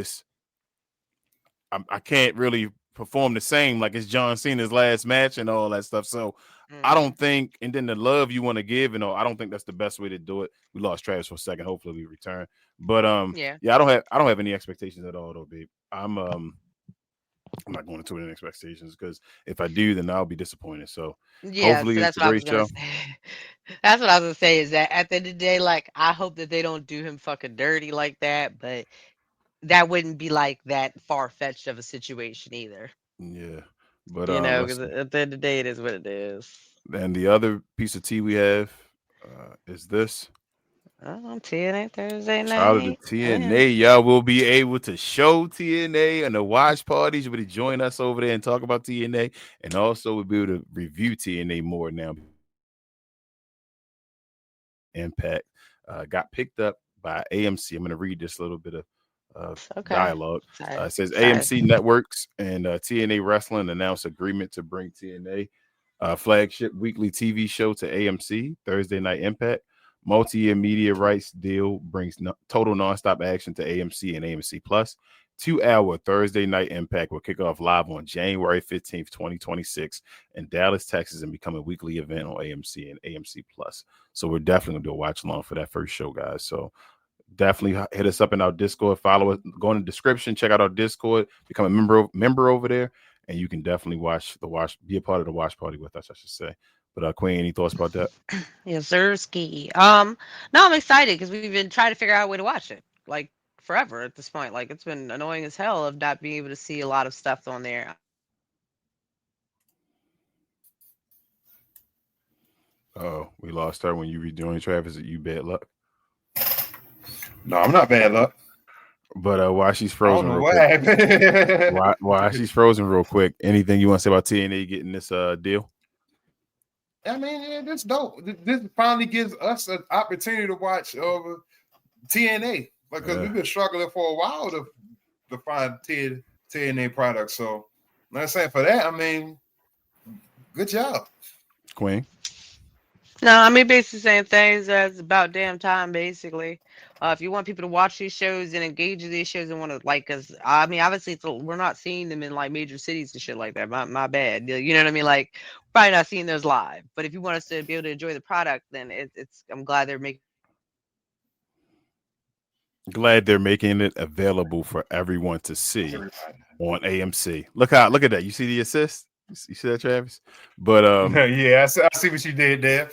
I can't really perform the same. Like, it's John Cena's last match and all that stuff. So I don't think, and then the love you want to give, I don't think that's the best way to do it. We lost Travis for a second. Hopefully we return. But Yeah. I don't have any expectations at all though, babe. I'm not going into any expectations, because if I do, then I'll be disappointed. So Yeah, hopefully so it's that's a what I was great gonna show. say. That's what I was gonna say, is that at the end of the day, like, I hope that they don't do him fucking dirty like that, but that wouldn't be like that far fetched of a situation either. Yeah. But Because at the end of the day, it is what it is. and the other piece of tea we have is this. TNA Thursday Shout out to night. TNA. Y'all will be able to show TNA and the watch parties. You'll be able to join us over there and talk about TNA. And also we'll be able to review TNA more now. Impact got picked up by AMC. I'm going to read this little bit of dialogue. It says AMC Networks and TNA Wrestling announced agreement to bring TNA flagship weekly TV show to AMC, Thursday Night Impact. Multi-year media rights deal brings total nonstop action to AMC and AMC Plus. 2-hour Thursday Night Impact will kick off live on January 15th, 2026 in Dallas, Texas, and become a weekly event on AMC and AMC Plus. So we're definitely going to do a watch along for that first show, guys. So definitely hit us up in our Discord. Follow us. Go in the description. Check out our Discord. Become a member over there, and you can definitely be a part of the watch party with us, I should say. But Queen, any thoughts about that? Yes, sir, ski. No, I'm excited because we've been trying to figure out a way to watch it, like, forever at this point. Like, it's been annoying as hell of not being able to see a lot of stuff on there. Oh, we lost her when you rejoined, Travis. You bad luck. No, I'm not bad luck. But while she's frozen, I don't know real what quick, happened. while she's frozen, real quick, anything you want to say about TNA getting this deal? I mean, yeah, this dope. This finally gives us an opportunity to watch TNA, because we've been struggling for a while to find TNA products. So, like I saying, for that, I mean, good job, Queen. No, I mean, basically saying things that's about damn time, basically. If you want people to watch these shows and engage in these shows and want to, like, because I mean, obviously we're not seeing them in like major cities and shit like that. My bad. You know what I mean? Like, probably not seeing those live. But if you want us to be able to enjoy the product, then I'm glad they're making. Glad they're making it available for everyone to see on AMC. Look at that. You see the assist? You see that, Travis? But yeah, I see what you did there.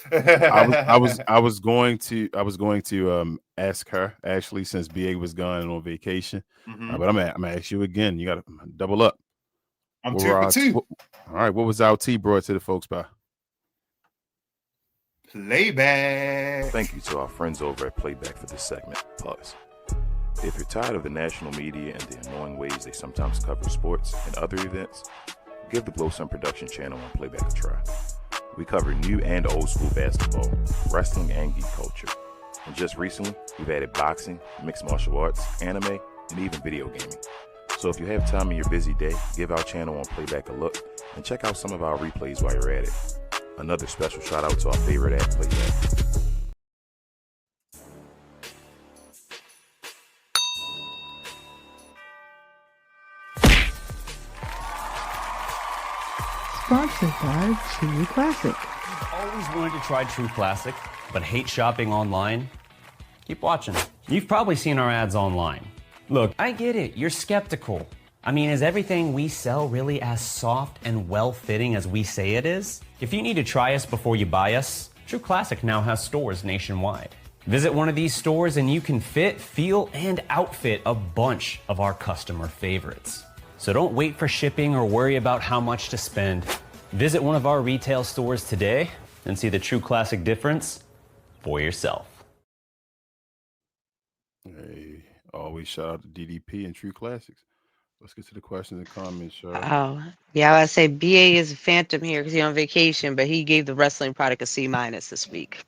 I was going to ask her, actually, since BA was gone and on vacation. But I'm gonna ask you again. You got to double up. I'm 2 for 2. All right, what was our tea brought to the folks by? Playback. Thank you to our friends over at Playback for this segment. Pause. If you're tired of the national media and the annoying ways they sometimes cover sports and other events, give the Glow Sun Production channel on Playback a try. We cover new and old school basketball, wrestling, and geek culture. And just recently, we've added boxing, mixed martial arts, anime, and even video gaming. So if you have time in your busy day, give our channel on Playback a look and check out some of our replays while you're at it. Another special shout out to our favorite app, Playback. Sponsored by True Classic. Always wanted to try True Classic, but hate shopping online? Keep watching. You've probably seen our ads online. Look, I get it, you're skeptical. I mean, is everything we sell really as soft and well-fitting as we say it is? If you need to try us before you buy us, True Classic now has stores nationwide. Visit one of these stores and you can fit, feel, and outfit a bunch of our customer favorites. So don't wait for shipping or worry about how much to spend. Visit one of our retail stores today and see the true classic difference for yourself. Hey, always shout out to DDP and True Classics. Let's get to the questions and comments, Charlotte. Oh, yeah, I say BA is a phantom here because he's on vacation, but he gave the wrestling product a C- this week.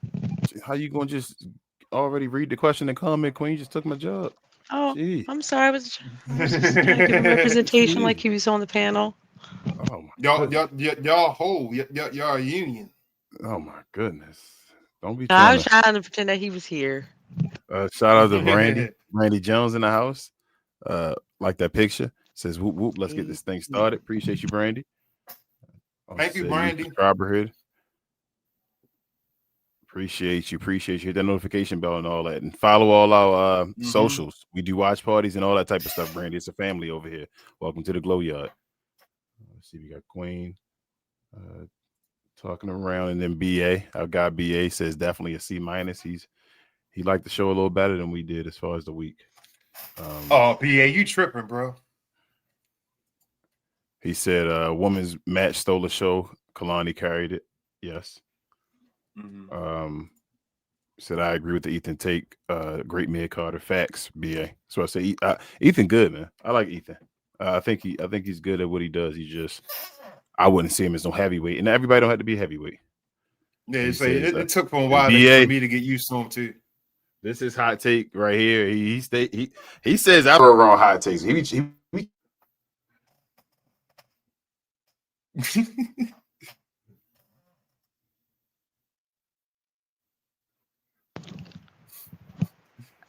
How you gonna just already read the question and comment, Queen? You just took my job. Oh, Jeez. I'm sorry. I was just trying to give him representation like he was on the panel. Oh my y'all whole y'all a union. Oh my goodness. Don't be No, I trying was to trying to pretend that he was here. shout out to Randy Jones in the house. Like that picture. Says whoop whoop, let's get this thing started. Appreciate you, Brandy. Thank you, Brandy. Subscriber. Appreciate you. Hit that notification bell and all that. And follow all our socials. We do watch parties and all that type of stuff, Brandy. It's a family over here. Welcome to the Glow Yard. Let's see, we got Queen talking around, and then BA. Our guy BA says definitely a C-. He liked the show a little better than we did as far as the week. BA, you tripping, bro. He said women's match stole the show. Kalani carried it. Yes. Said I agree with the Ethan take. Great mid Carter. Facts. BA. So I say Ethan good, man. I like Ethan. I think he's good at what he does. I wouldn't see him as no heavyweight, and everybody don't have to be heavyweight. Yeah, it took for a while for me to get used to him too. This is hot take right here. He says I throw around hot takes.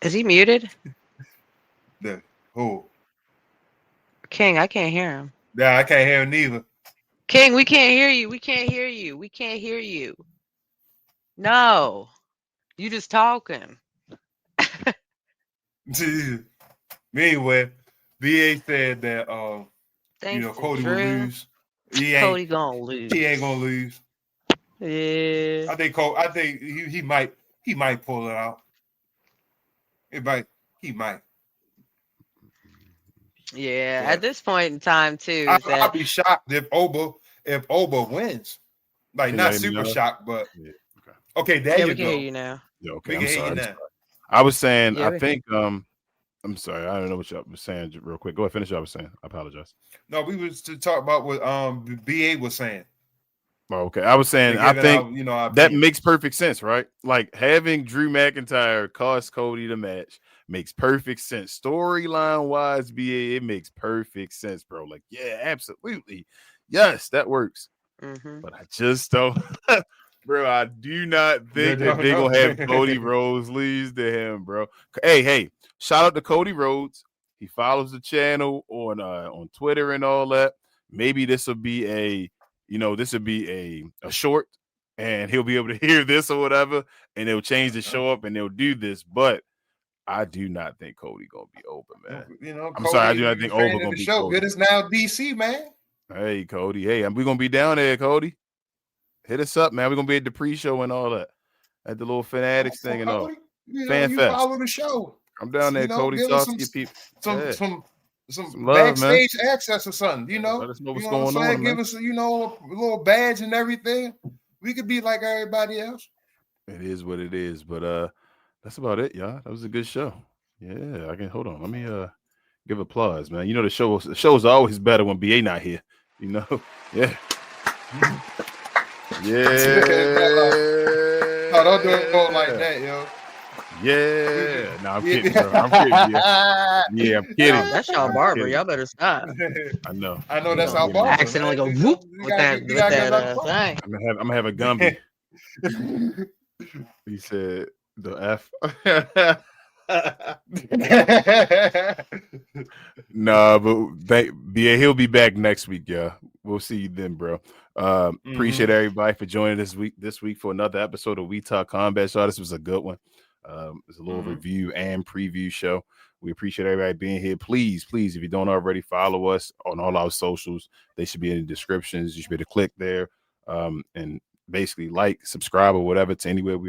Is he muted? Who? King, I can't hear him. Yeah, I can't hear him neither. King, we can't hear you. We can't hear you. No. You just talking. Anyway, BA said that Cody will lose. Cody gonna lose. He ain't gonna lose. Yeah. I think he might pull it out. He might. Yeah, at this point in time too. I'd be shocked if Oba wins. Like not super shocked, but okay, there you we go. can hear you now. Yeah, okay. I'm sorry. I was saying, I think I'm sorry, I don't know what y'all was saying real quick. Go ahead, finish what I was saying. I apologize. No, we was to talk about what BA was saying. Oh, okay. I was saying I think that makes perfect sense, right? Like having Drew McIntyre cost Cody the match makes perfect sense. Storyline wise, BA, it makes perfect sense, bro. Like, yeah, absolutely. Yes, that works. But I just don't bro, I do not think that they're gonna have Cody Rhodes lose to him, bro. Hey, shout out to Cody Rhodes. He follows the channel on Twitter and all that. Maybe this will be a short, and he'll be able to hear this or whatever, and they'll change the show up and they'll do this. But I do not think Cody gonna be open, man. I'm sorry, I do not think Oba gonna be show. Cody. Good as now DC, man. Hey, Cody. Hey, we're gonna be down there, Cody. Hit us up, man. We're gonna be at the pre-show and all that, at the little Fanatics thing and all. Fan Fest. Follow the show. I'm down there, Cody. Talk to your people. Some backstage access or something. Let us know what's going on. Give us a little badge and everything. We could be like everybody else. It is what it is, but that's about it, y'all. That was a good show. Yeah, I can hold on. Let me give applause, man. The show's always better when BA not here. Yeah. Yeah. No, don't do it like that, yo. Yeah. No, I'm kidding, bro. I'm kidding. Yeah, I'm kidding. That's y'all barber. Y'all better stop. I know that's our barber. Accidentally go whoop with that thing. I'm gonna have a Gumby. He said the F. Nah, but he'll be back next week, y'all. We'll see you then, bro. Appreciate everybody for joining this week for another episode of We Talk Combat Show. This was a good one. It's a little review and preview show. We appreciate everybody being here. Please, if you don't already, follow us on all our socials. They should be in the descriptions. You should be able to click there and basically like, subscribe, or whatever to anywhere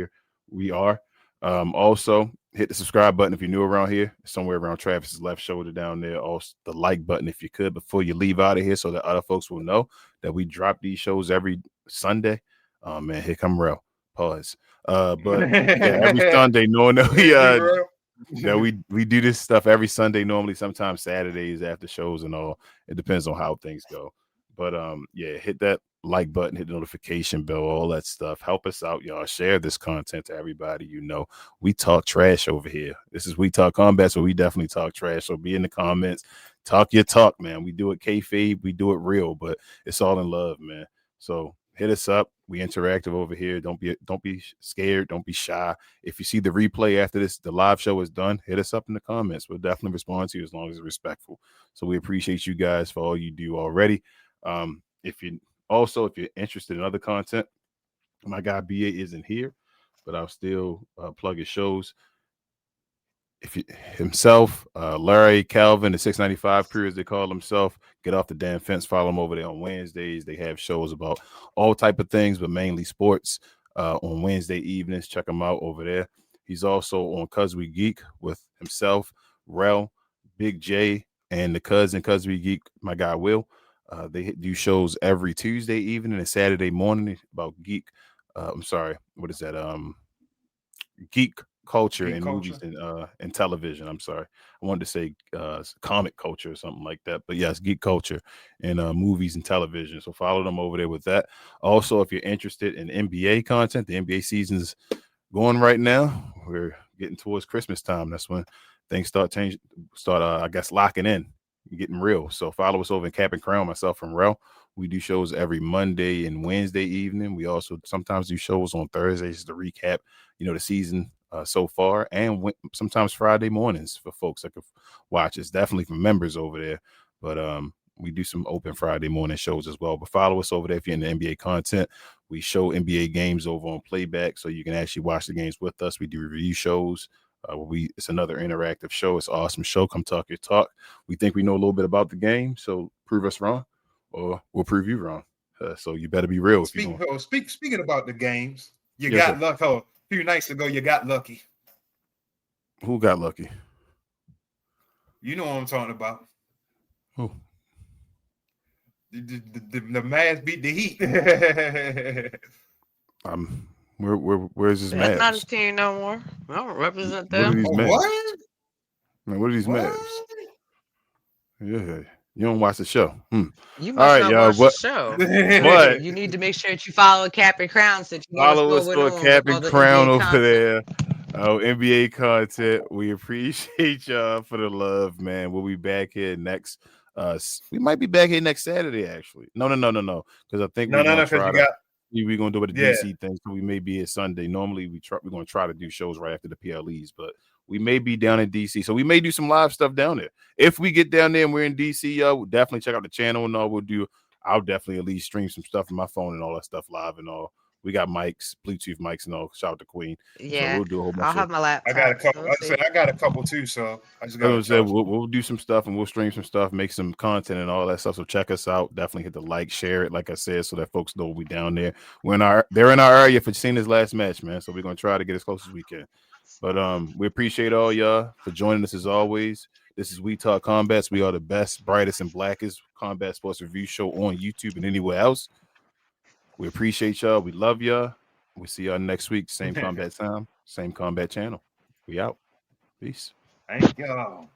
we are. Also, hit the subscribe button if you're new around here. Somewhere around Travis's left shoulder down there. Also, the like button if you could before you leave out of here, so that other folks will know that we drop these shows every Sunday. Oh man, here come Rel. Pause. But yeah, every Sunday, knowing that we do this stuff every Sunday, normally sometimes Saturdays after shows and all. It depends on how things go. But yeah, hit that like button, hit the notification bell, all that stuff. Help us out, y'all. Share this content to everybody. You know, we talk trash over here. This is We Talk Combat, so we definitely talk trash. So be in the comments, talk your talk, man. We do it kayfabe, we do it real, but it's all in love, man. So hit us up. We interactive over here. Don't be scared. Don't be shy. If you see the replay after the live show is done, hit us up in the comments. We'll definitely respond to you as long as it's respectful. So we appreciate you guys for all you do already. If you're interested in other content, my guy BA isn't here, but I'll still plug his shows. Larry Calvin, the 695 crew, as they call themselves, get off the damn fence. Follow them over there on Wednesdays. They have shows about all type of things, but mainly sports on Wednesday evenings. Check him out over there. He's also on Cuz We Geek with himself, Rel, Big J, and the cousin Cuz We Geek, my guy Will. They do shows every Tuesday evening and Saturday morning about geek. Geek culture and movies and television. I'm sorry. I wanted to say comic culture or something like that. But yes, geek culture and movies and television. So follow them over there with that. Also, if you're interested in NBA content, the NBA season's going right now. We're getting towards Christmas time. That's when things start locking in. Getting real. So follow us over in Cap and Crown, myself and Rel. We do shows every Monday and Wednesday evening. We also sometimes do shows on Thursdays to recap, the season so far, and sometimes Friday mornings for folks that can watch. It's definitely for members over there, but we do some open Friday morning shows as well. But follow us over there if you're in the NBA content. We show NBA games over on Playback, so you can actually watch the games with us. We do review shows. It's another interactive show. It's an awesome show. Come talk your talk. We think we know a little bit about the game, so prove us wrong, or we'll prove you wrong. So you better be real. Speaking about the games, got luck. A few nights ago, you got lucky. Who got lucky? You know what I'm talking about. Who? The Mavs beat the Heat. Where's his Mavs? That's not his team no more. I don't represent them. What? Man, what are these Mavs? Yeah, you don't watch the show. You must not watch the show. What? You need to make sure that you follow Cap and Crown. So you follow us on Cap and Crown over there. Oh, NBA content. We appreciate y'all for the love, man. We'll be back here next. We might be back here next Saturday, actually. No. Because I think we're gonna do it at DC thing. So we may be here Sunday. Normally we're gonna try to do shows right after the PLEs, but we may be down in DC. So we may do some live stuff down there. If we get down there and we're in DC, y'all, we'll definitely check out the channel and all. I'll definitely at least stream some stuff on my phone and all that stuff live and all. We got mics, Bluetooth mics and all. Shout out to Queen. Yeah, so we'll do a whole bunch. I'll have my laptop. I got a couple. I got a couple too. So I just got. We'll do some stuff and we'll stream some stuff, make some content and all that stuff. So check us out. Definitely hit the like, share it, like I said, so that folks know we down there. They're in our area for Cena's last match, man. So we're gonna try to get as close as we can. But we appreciate all y'all for joining us as always. This is We Talk Combats. We are the best, brightest, and blackest combat sports review show on YouTube and anywhere else. We appreciate y'all. We love y'all. We'll see y'all next week. Same combat time, same combat channel. We out. Peace. Thank y'all.